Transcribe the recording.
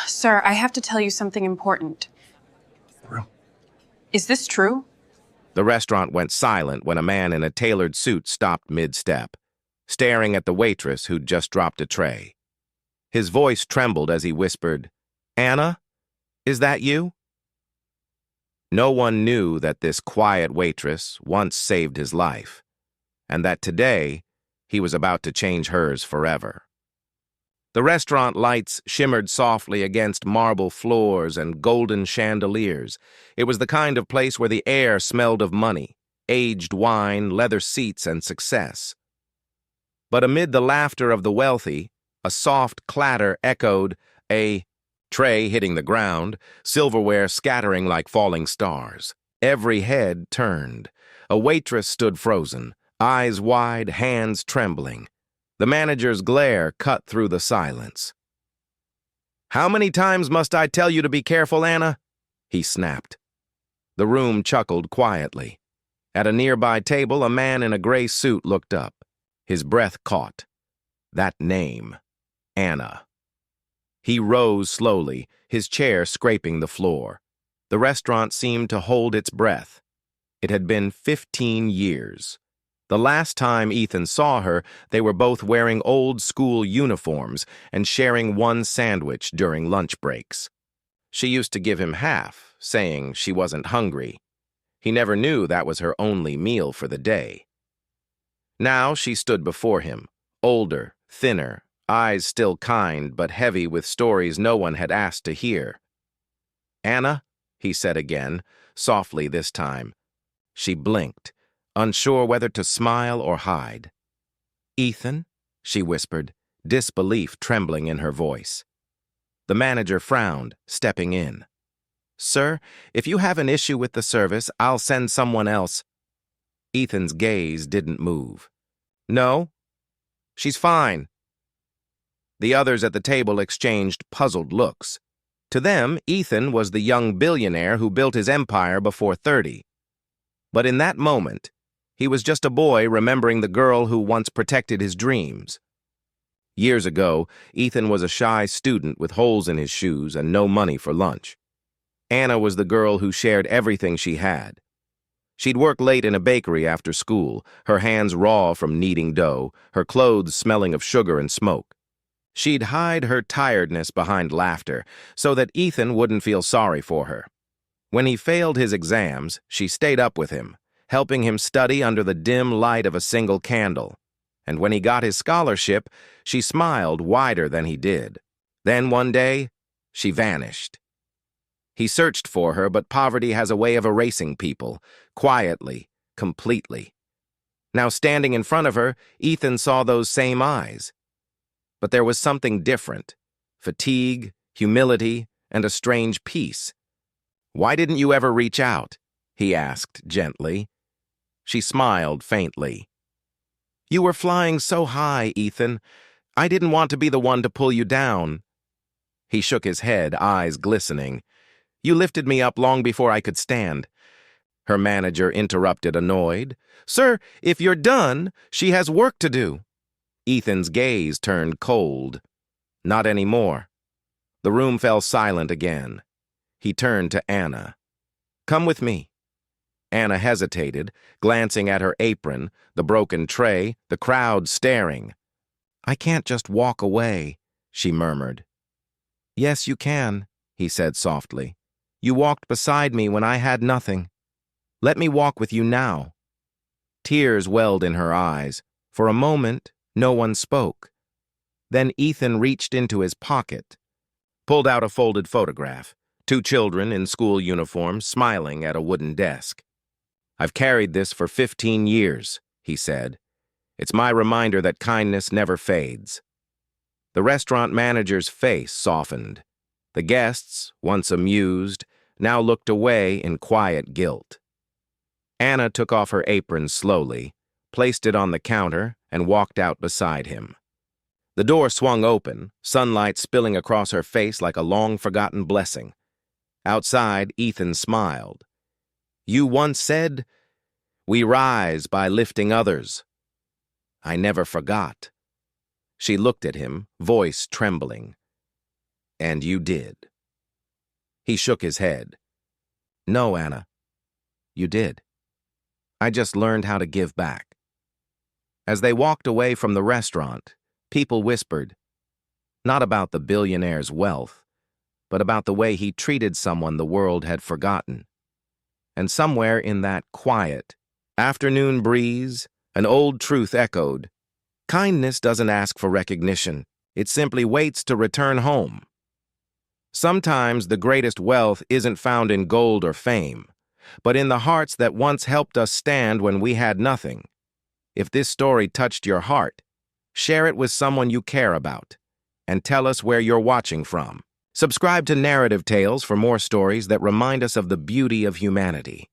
Sir, I have to tell you something important. Is this true? The restaurant went silent when a man in a tailored suit stopped mid-step, staring at the waitress who'd just dropped a tray. His voice trembled as he whispered, "Anna, is that you?" No one knew that this quiet waitress once saved his life, and that today he was about to change hers forever. The restaurant lights shimmered softly against marble floors and golden chandeliers. It was the kind of place where the air smelled of money, aged wine, leather seats, and success. But amid the laughter of the wealthy, a soft clatter echoed, a tray hitting the ground, silverware scattering like falling stars. Every head turned. A waitress stood frozen, eyes wide, hands trembling. The manager's glare cut through the silence. "How many times must I tell you to be careful, Anna?" he snapped. The room chuckled quietly. At a nearby table, a man in a gray suit looked up. His breath caught. That name, Anna. He rose slowly, his chair scraping the floor. The restaurant seemed to hold its breath. It had been 15 years. The last time Ethan saw her, they were both wearing old-school uniforms and sharing one sandwich during lunch breaks. She used to give him half, saying she wasn't hungry. He never knew that was her only meal for the day. Now she stood before him, older, thinner, eyes still kind but heavy with stories no one had asked to hear. "Anna," he said again, softly this time. She blinked, unsure whether to smile or hide. "Ethan?" she whispered, disbelief trembling in her voice. The manager frowned, stepping in. "Sir, if you have an issue with the service, I'll send someone else." Ethan's gaze didn't move. "No, she's fine." The others at the table exchanged puzzled looks. To them, Ethan was the young billionaire who built his empire before 30. But in that moment, he was just a boy remembering the girl who once protected his dreams. Years ago, Ethan was a shy student with holes in his shoes and no money for lunch. Anna was the girl who shared everything she had. She'd work late in a bakery after school, her hands raw from kneading dough, her clothes smelling of sugar and smoke. She'd hide her tiredness behind laughter so that Ethan wouldn't feel sorry for her. When he failed his exams, she stayed up with him, helping him study under the dim light of a single candle. And when he got his scholarship, she smiled wider than he did. Then one day, she vanished. He searched for her, but poverty has a way of erasing people, quietly, completely. Now standing in front of her, Ethan saw those same eyes. But there was something different: fatigue, humility, and a strange peace. "Why didn't you ever reach out?" he asked gently. She smiled faintly. "You were flying so high, Ethan. I didn't want to be the one to pull you down." He shook his head, eyes glistening. "You lifted me up long before I could stand." Her manager interrupted, annoyed. "Sir, if you're done, she has work to do." Ethan's gaze turned cold. Not anymore. The room fell silent again. He turned to Anna. "Come with me." Anna hesitated, glancing at her apron, the broken tray, the crowd staring. "I can't just walk away," she murmured. "Yes, you can," he said softly. "You walked beside me when I had nothing. Let me walk with you now." Tears welled in her eyes. For a moment, no one spoke. Then Ethan reached into his pocket, pulled out a folded photograph, 2 children in school uniforms smiling at a wooden desk. "I've carried this for 15 years, he said. "It's my reminder that kindness never fades." The restaurant manager's face softened. The guests, once amused, now looked away in quiet guilt. Anna took off her apron slowly, placed it on the counter, and walked out beside him. The door swung open, sunlight spilling across her face like a long-forgotten blessing. Outside, Ethan smiled. "You once said, 'We rise by lifting others.' I never forgot." She looked at him, voice trembling. And you did. He shook his head. No, Anna, you did. I just learned how to give back. As they walked away from the restaurant, people whispered, not about the billionaire's wealth, but about the way he treated someone the world had forgotten. And somewhere in that quiet, afternoon breeze, an old truth echoed, kindness doesn't ask for recognition, it simply waits to return home. Sometimes the greatest wealth isn't found in gold or fame, but in the hearts that once helped us stand when we had nothing. If this story touched your heart, share it with someone you care about, and tell us where you're watching from. Subscribe to Narrative Tales for more stories that remind us of the beauty of humanity.